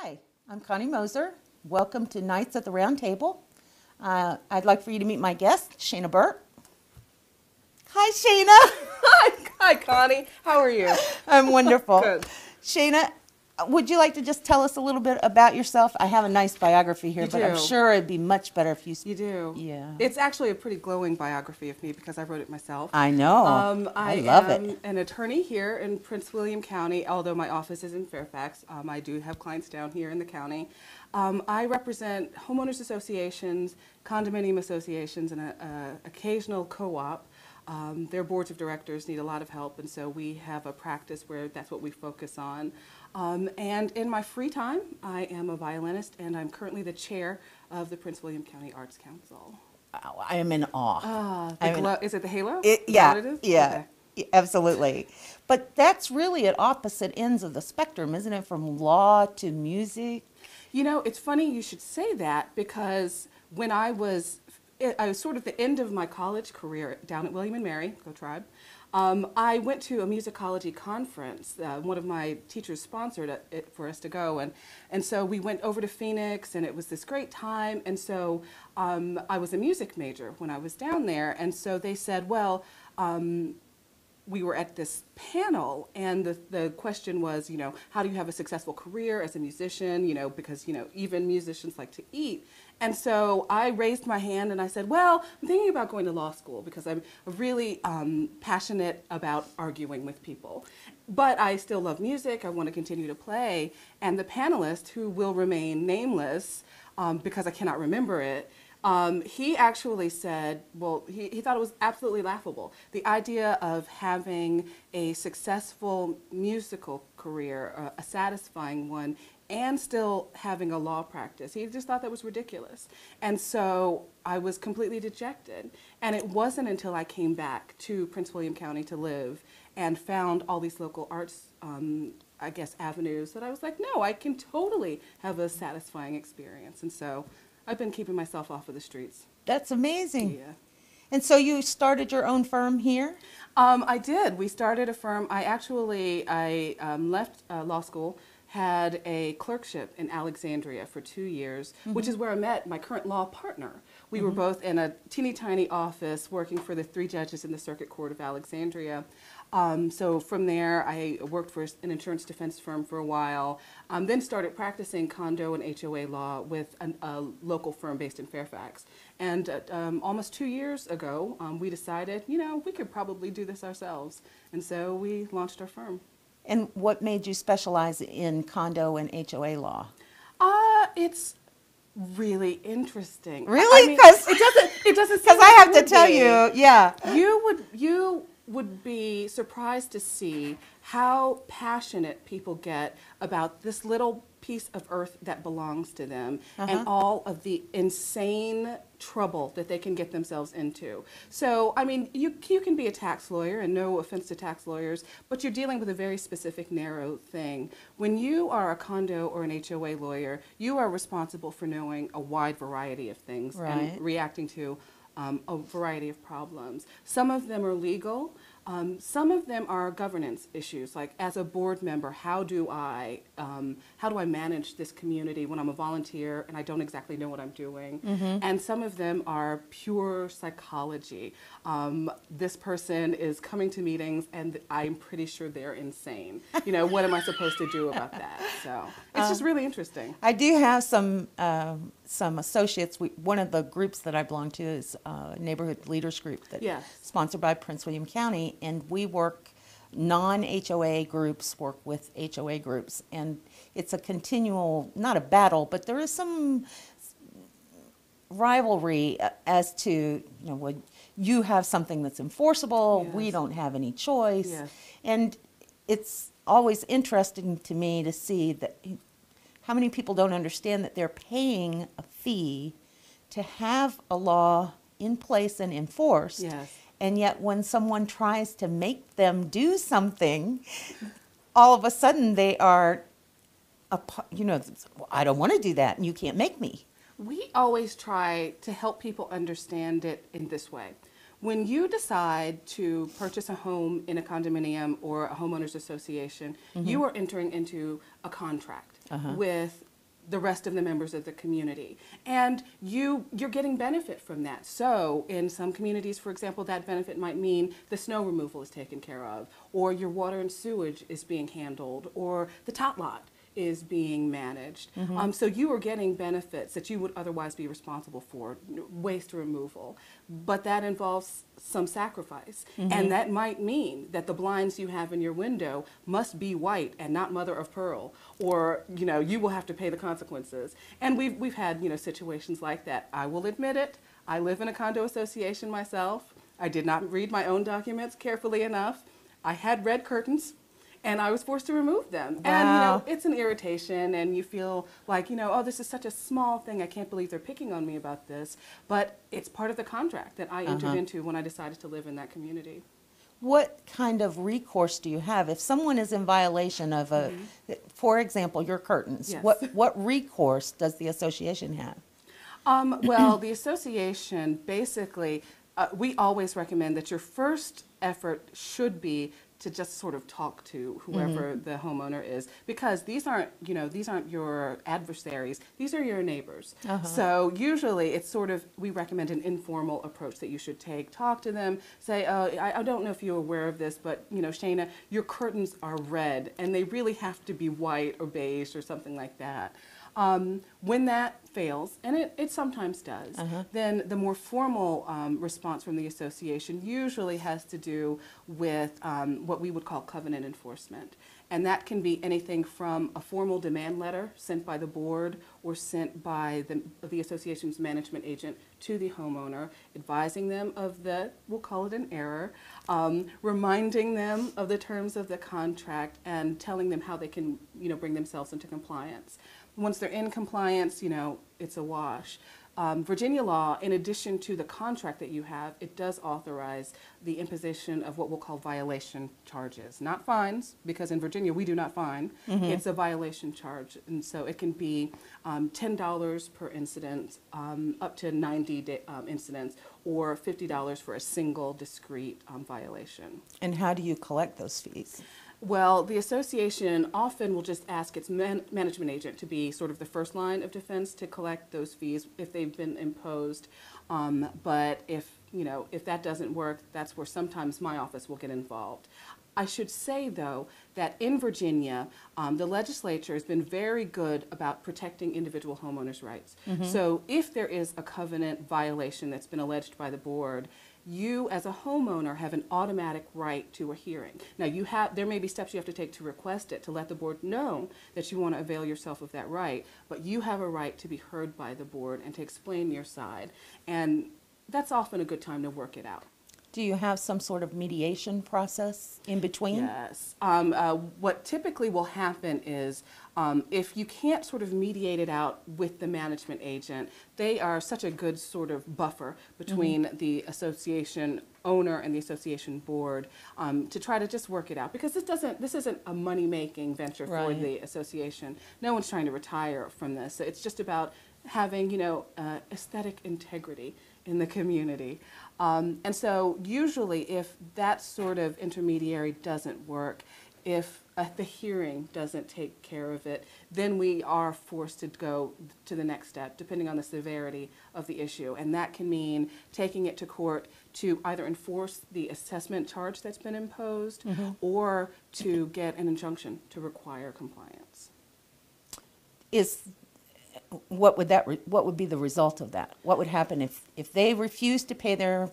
Hi, I'm Connie Moser. Welcome to Nights at the Round Table. I'd like for you to meet my guest, Sheyna Burt. Hi, Sheyna. Hi, Connie. How are you? I'm wonderful. Good. Sheyna, would you like to just tell us a little bit about yourself? I have a nice biography here, You but I'm do. sure it'd be much better if you... You do. Yeah. It's actually a pretty glowing biography of me because I wrote it myself. I know. I love it. am an attorney here in Prince William County, although my office is in Fairfax. I do have clients down here in the county. I represent homeowners associations, condominium associations, and an occasional co-op. Their boards of directors need a lot of help, and so we have a practice where that's what we focus on. And in my free time, I am a violinist, and I'm currently the chair of the Prince William County Arts Council. Wow, I am in awe. Is it the halo? Yeah, Is that what it is? yeah, Okay. yeah, absolutely. But that's really at opposite ends of the spectrum, isn't it? From law to music. You know, it's funny you should say that because when I was sort of the end of my college career down at William & Mary, go Tribe, I went to a musicology conference. One of my teachers sponsored it for us to go, and so we went over to Phoenix, and it was this great time. And so I was a music major when I was down there, and so they said, well, we were at this panel, and the question was, how do you have a successful career as a musician, because, even musicians like to eat. And so I raised my hand and I said, well, I'm thinking about going to law school because I'm really passionate about arguing with people. But I still love music. I want to continue to play. And the panelist, who will remain nameless because I cannot remember it, he actually said, well, he thought it was absolutely laughable. The idea of having a successful musical career, a satisfying one, and still having a law practice. He just thought that was ridiculous. And so I was completely dejected. And it wasn't until I came back to Prince William County to live and found all these local arts avenues that I was like, no, I can totally have a satisfying experience. And so I've been keeping myself off of the streets. That's amazing. Yeah. And so you started your own firm here? I did. We started a firm. I left law school, had a clerkship in Alexandria for 2 years, which is where I met my current law partner. We were both in a teeny tiny office working for the 3 judges in the Circuit Court of Alexandria. So from there, I worked for an insurance defense firm for a while, then started practicing condo and HOA law with a local firm based in Fairfax. And almost 2 years ago, we decided, we could probably do this ourselves. And so we launched our firm. And what made you specialize in condo and HOA law? It's really interesting. Really? It doesn't. Because I have to tell you, yeah. You would be surprised to see how passionate people get about this little piece of earth that belongs to them and all of the insane trouble that they can get themselves into. So, you can be a tax lawyer, and no offense to tax lawyers, but you're dealing with a very specific, narrow thing. When you are a condo or an HOA lawyer, you are responsible for knowing a wide variety of things and reacting to a variety of problems. Some of them are legal. Some of them are governance issues, like as a board member, how do I manage this community when I'm a volunteer and I don't exactly know what I'm doing? And some of them are pure psychology. This person is coming to meetings and I'm pretty sure they're insane. What am I supposed to do about that? So it's just really interesting. I do have some associates. One of the groups that I belong to is a neighborhood leaders group that's sponsored by Prince William County, and we work, non-HOA groups work with HOA groups, and it's a continual, not a battle, but there is some rivalry as to, when you have something that's enforceable, we don't have any choice. And it's always interesting to me to see that how many people don't understand that they're paying a fee to have a law in place and enforced. And yet when someone tries to make them do something, all of a sudden they are, I don't want to do that and you can't make me. We always try to help people understand it in this way. When you decide to purchase a home in a condominium or a homeowners association, you are entering into a contract with the rest of the members of the community. And you're getting benefit from that. So in some communities, for example, that benefit might mean the snow removal is taken care of, or your water and sewage is being handled, or the tot lot is being managed. So you are getting benefits that you would otherwise be responsible for, waste removal. But that involves some sacrifice. And that might mean that the blinds you have in your window must be white and not mother of pearl, or you will have to pay the consequences. And we've had situations like that. I will admit it. I live in a condo association myself. I did not read my own documents carefully enough. I had red curtains, and I was forced to remove them. Wow. And it's an irritation, and you feel like, oh, this is such a small thing. I can't believe they're picking on me about this. But it's part of the contract that I entered into when I decided to live in that community. What kind of recourse do you have if someone is in violation of for example, your curtains? Yes. What recourse does the association have? Well, the association basically, we always recommend that your first effort should be to just sort of talk to whoever the homeowner is, because these aren't your adversaries, these are your neighbors. So usually it's we recommend an informal approach that you should take. Talk to them, say, I don't know if you're aware of this, but Sheyna, your curtains are red and they really have to be white or beige or something like that. When that fails, and it sometimes does, then the more formal response from the association usually has to do with what we would call covenant enforcement. And that can be anything from a formal demand letter sent by the board or sent by the association's management agent to the homeowner, advising them of we'll call it an error, reminding them of the terms of the contract, and telling them how they can bring themselves into compliance. Once they're in compliance, it's a wash. Virginia law, in addition to the contract that you have, it does authorize the imposition of what we'll call violation charges. Not fines, because in Virginia we do not fine. It's a violation charge. And so it can be $10 per incident, up to 90 incidents, or $50 for a single discrete violation. And how do you collect those fees? Well, the association often will just ask its management agent to be sort of the first line of defense to collect those fees if they've been imposed. But if that doesn't work, that's where sometimes my office will get involved. I should say, though, that in Virginia, the legislature has been very good about protecting individual homeowners' rights. So if there is a covenant violation that's been alleged by the board, you as a homeowner have an automatic right to a hearing. Now there may be steps you have to take to request it, to let the board know that you want to avail yourself of that right, but you have a right to be heard by the board and to explain your side. And that's often a good time to work it out. Do you have some sort of mediation process in between? Yes. What typically will happen is if you can't sort of mediate it out with the management agent, they are such a good sort of buffer between the association owner and the association board to try to just work it out, because this isn't a money-making venture for the association. No one's trying to retire from this. So it's just about having aesthetic integrity in the community. And so usually if that sort of intermediary doesn't work, if the hearing doesn't take care of it, then we are forced to go to the next step, depending on the severity of the issue. And that can mean taking it to court to either enforce the assessment charge that's been imposed or to get an injunction to require compliance. What would be the result of that? What would happen if they refuse to pay their?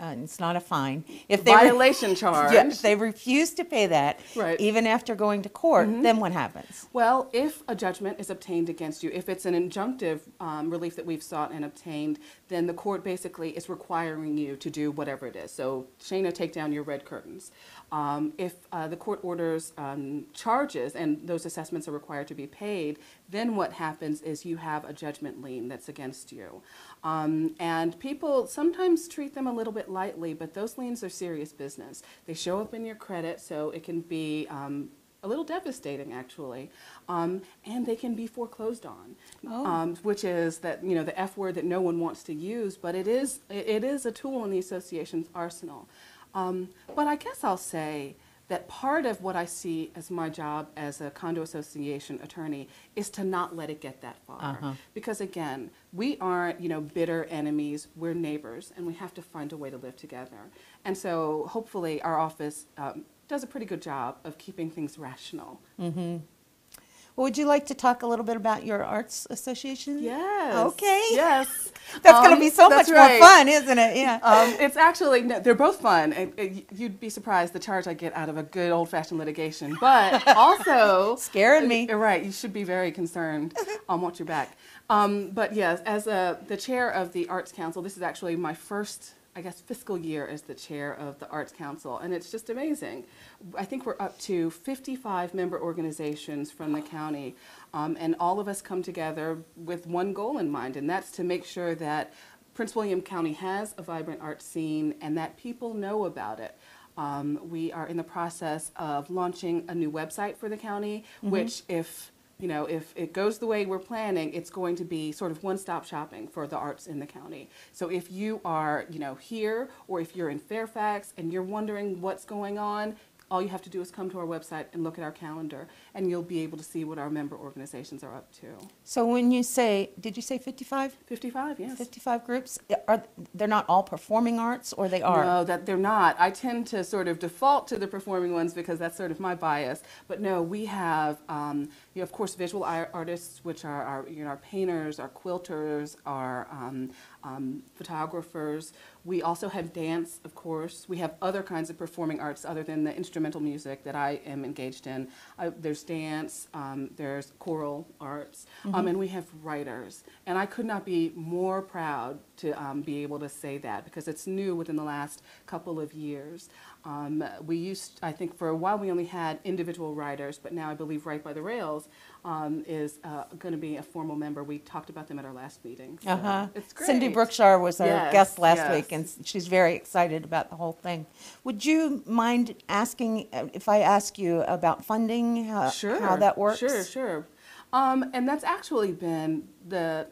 It's not a fine. If they violation charge. Yeah, if they refuse to pay that, even after going to court, then what happens? Well, if a judgment is obtained against you, if it's an injunctive relief that we've sought and obtained, then the court basically is requiring you to do whatever it is. So, Sheyna, take down your red curtains. If the court orders charges and those assessments are required to be paid, then what happens is you have a judgment lien that's against you. And people sometimes treat them a little bit lightly, but those liens are serious business. They show up in your credit, so it can be a little devastating, actually, and they can be foreclosed on, which is the F word that no one wants to use, but it is a tool in the association's arsenal. But I guess I'll say that part of what I see as my job as a condo association attorney is to not let it get that far. Because again, we aren't, bitter enemies, we're neighbors, and we have to find a way to live together. And so hopefully our office does a pretty good job of keeping things rational. Well, would you like to talk a little bit about your arts association? Yes. Okay. Yes. That's going to be so much more fun, isn't it? Yeah. It's actually, no, they're both fun. You'd be surprised the charge I get out of a good old-fashioned litigation. But also... Scaring me. Right. You should be very concerned. I'll watch your back. But yes, as the chair of the Arts Council, this is actually my first, fiscal year as the chair of the Arts Council, and it's just amazing. I think we're up to 55 member organizations from the county, and all of us come together with one goal in mind, and that's to make sure that Prince William County has a vibrant art scene and that people know about it. We are in the process of launching a new website for the county, which if it goes the way we're planning, it's going to be sort of one-stop shopping for the arts in the county. So if you are, here, or if you're in Fairfax and you're wondering what's going on, all you have to do is come to our website and look at our calendar, and you'll be able to see what our member organizations are up to. So when you say, did you say 55? 55, yes. 55 groups. They're not all performing arts, or they are? No, that they're not. I tend to sort of default to the performing ones because that's sort of my bias. But no, we have, of course, visual artists, which are our painters, our quilters, our photographers. We also have dance, of course. We have other kinds of performing arts other than the instrumental music that I am engaged in. There's dance, there's choral arts, and we have writers. And I could not be more proud to be able to say that because it's new within the last couple of years. I think for a while we only had individual writers, but now I believe Right by the Rails is going to be a formal member. We talked about them at our last meeting. So it's great. Cindy Brookshire was our guest last week, and she's very excited about the whole thing. Would you mind asking if I ask you about funding, how that works? Sure. And that's actually been the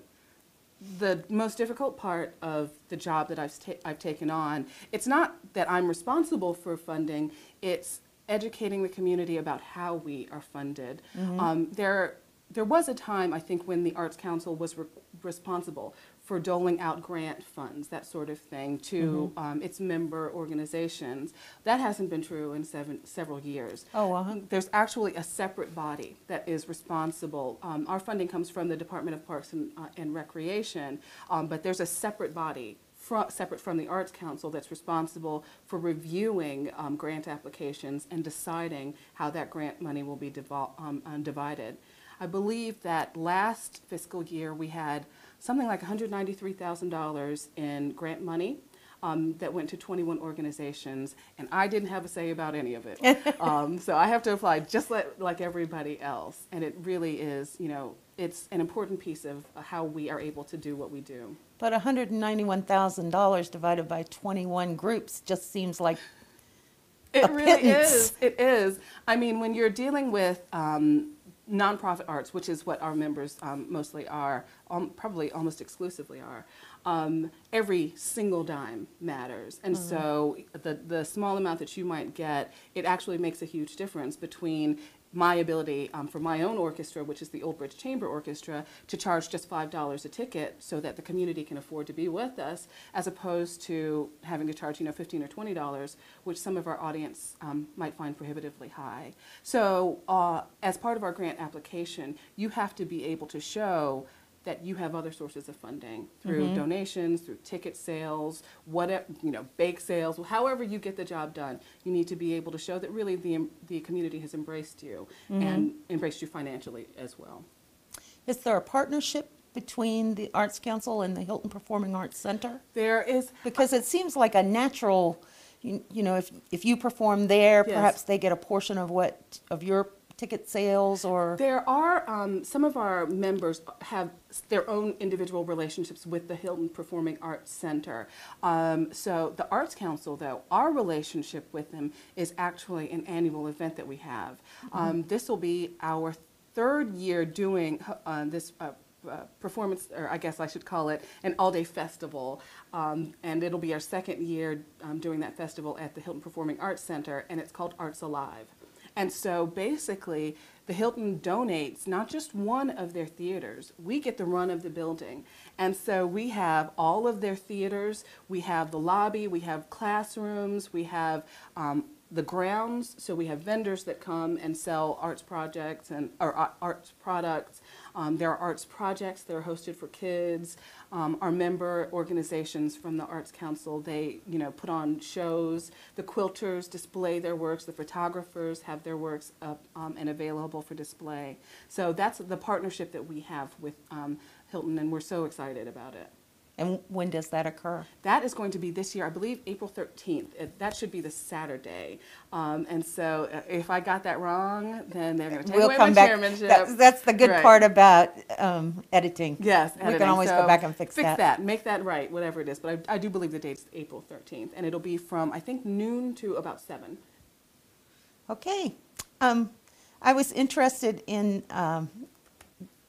most difficult part of the job that I've taken on. It's not that I'm responsible for funding, it's educating the community about how we are funded. There was a time, I think, when the Arts Council was responsible for doling out grant funds, that sort of thing, to its member organizations. That hasn't been true in several years. There's actually a separate body that is responsible. Our funding comes from the Department of Parks and Recreation, but there's a separate body separate from the Arts Council that's responsible for reviewing grant applications and deciding how that grant money will be divided. I believe that last fiscal year we had something like $193,000 in grant money that went to 21 organizations, and I didn't have a say about any of it. So I have to apply just like everybody else, and it really is, it's an important piece of how we are able to do what we do. But $191,000 divided by 21 groups just seems like it really is. It is. I mean, when you're dealing with nonprofit arts, which is what our members mostly are, probably almost exclusively are, every single dime matters. And so the small amount that you might get, it actually makes a huge difference between my ability for my own orchestra, which is the Old Bridge Chamber Orchestra, to charge just $5 a ticket so that the community can afford to be with us, as opposed to having to charge, $15 or $20, which some of our audience might find prohibitively high. So as part of our grant application, you have to be able to show that you have other sources of funding through donations, through ticket sales, whatever, bake sales, however you get the job done. You need to be able to show that really the community has embraced you and embraced you financially as well. Is there a partnership between the Arts Council and the Hilton Performing Arts Center? There is. Because it seems like a natural, if you perform there, perhaps they get a portion of your ticket sales, or? There are, some of our members have their own individual relationships with the Hilton Performing Arts Center. So the Arts Council, though, our relationship with them is actually an annual event that we have. This will be our third year doing this performance, or I guess I should call it an all-day festival, and it'll be our second year doing that festival at the Hilton Performing Arts Center, and it's called Arts Alive. And so basically, the Hilton donates not just one of their theaters, we get the run of the building. And so we have all of their theaters, we have the lobby, we have classrooms, we have the grounds, so we have vendors that come and sell arts projects or arts products. There are arts projects that are hosted for kids. Our member organizations from the Arts Council, they put on shows. The quilters display their works. The photographers have their works up and available for display. So that's the partnership that we have with Hilton, and we're so excited about it. And when does that occur? That is going to be this year, I believe, April 13th. That should be the Saturday. And so if I got that wrong, then they're going to take away my chairmanship. That's the good part about editing. Yes, editing. We can always go back and fix that. Fix that, make that right, whatever it is. But I do believe the date's April 13th. And it'll be from, I think, noon to about 7. Okay. I was interested in,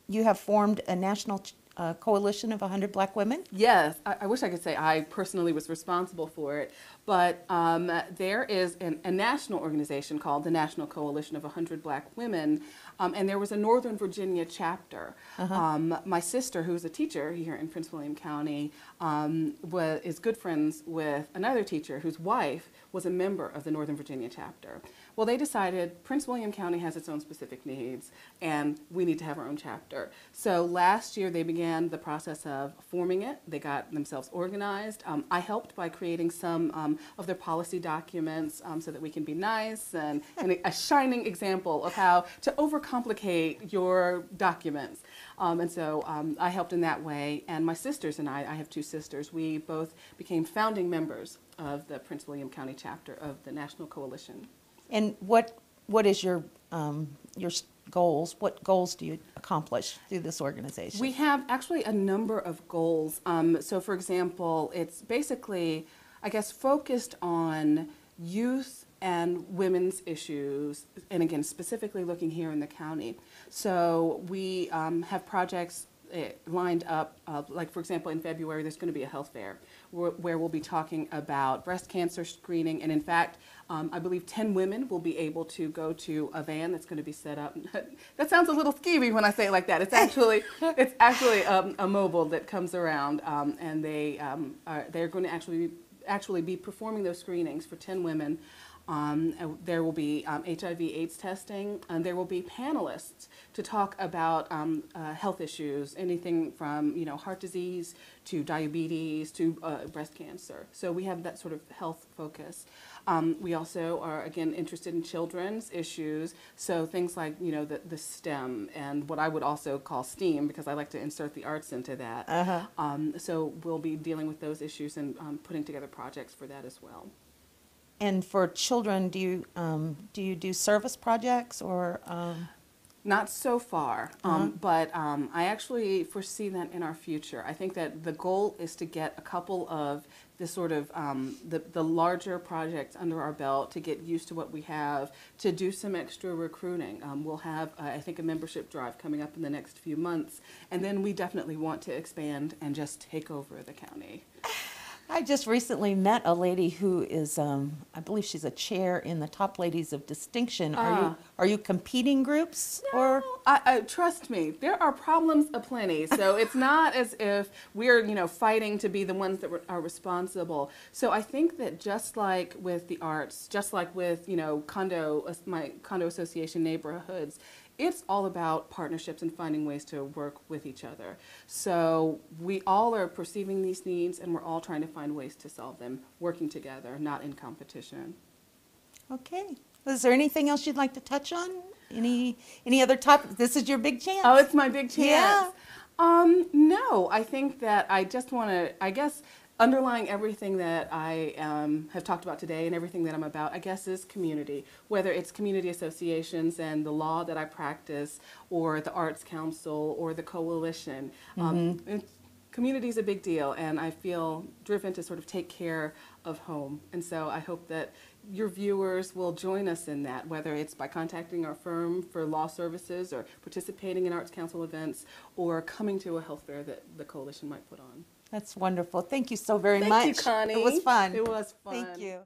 you have formed a national coalition of 100 Black women? Yes, I wish I could say I personally was responsible for it, but there is a national organization called the National Coalition of 100 Black Women, and there was a Northern Virginia chapter. My sister, who's a teacher here in Prince William County, is good friends with another teacher whose wife was a member of the Northern Virginia chapter. Well, they decided Prince William County has its own specific needs, and we need to have our own chapter. So last year they began the process of forming it. They got themselves organized. I helped by creating some of their policy documents so that we can be nice and a shining example of how to overcomplicate your documents. And so I helped in that way. And my sisters and I have 2 sisters, we both became founding members of the Prince William County chapter of the National Coalition. And what is your goals? What goals do you accomplish through this organization? We have actually a number of goals. So for example, it's basically, I guess, focused on youth and women's issues, and again, specifically looking here in the county. So we have projects lined up, like for example, in February, there's going to be a health fair where we'll be talking about breast cancer screening, and in fact, I believe 10 women will be able to go to a van that's going to be set up. That sounds a little skeevy when I say it like that. It's actually a mobile that comes around, and they're going to actually be performing those screenings for 10 women. There will be HIV/AIDS testing, and there will be panelists to talk about health issues, anything from heart disease to diabetes to breast cancer. So we have that sort of health focus. We also are, again, interested in children's issues, so things like the STEM and what I would also call STEAM, because I like to insert the arts into that. So we'll be dealing with those issues and putting together projects for that as well. And for children, do you do service projects or? Not so far, but I actually foresee that in our future. I think that the goal is to get a couple of the sort of the larger projects under our belt, to get used to what we have, to do some extra recruiting. We'll have, I think, a membership drive coming up in the next few months, and then we definitely want to expand and just take over the county. I just recently met a lady who is, I believe she's a chair in the Top Ladies of Distinction. Are you competing groups? No, or trust me, there are problems aplenty. So it's not as if we're fighting to be the ones that are responsible. So I think that just like with the arts, just like with my condo association neighborhoods, it's all about partnerships and finding ways to work with each other. So we all are perceiving these needs, and we're all trying to find ways to solve them, working together, not in competition. Okay. Is there anything else you'd like to touch on? Any other topics? This is your big chance. Oh, it's my big chance. Yeah. No, I think that I just want to, I guess, underlying everything that I have talked about today and everything that I'm about, I guess, is community, whether it's community associations and the law that I practice, or the Arts Council, or the coalition. community is a big deal, and I feel driven to sort of take care of home. And so I hope that your viewers will join us in that, whether it's by contacting our firm for law services or participating in Arts Council events or coming to a health fair that the coalition might put on. That's wonderful. Thank you so very much. Thank you, Connie. It was fun. It was fun. Thank you.